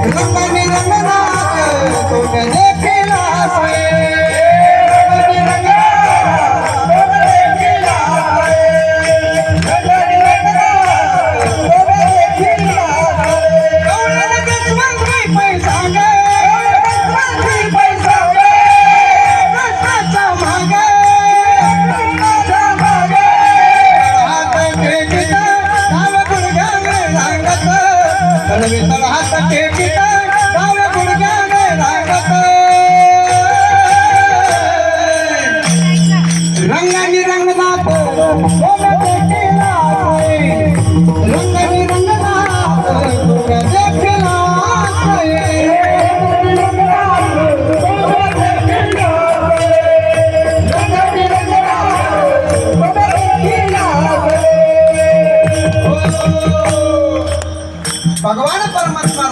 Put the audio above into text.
रंगाने रंगनाथ तुझे देखिला से हात टेकित डाव गुडघ्याने रांगत रंगानी रंगनाथ तुझे देखिला रंगानी रंगनाथ तुझे देखिला भगवान परमात्मा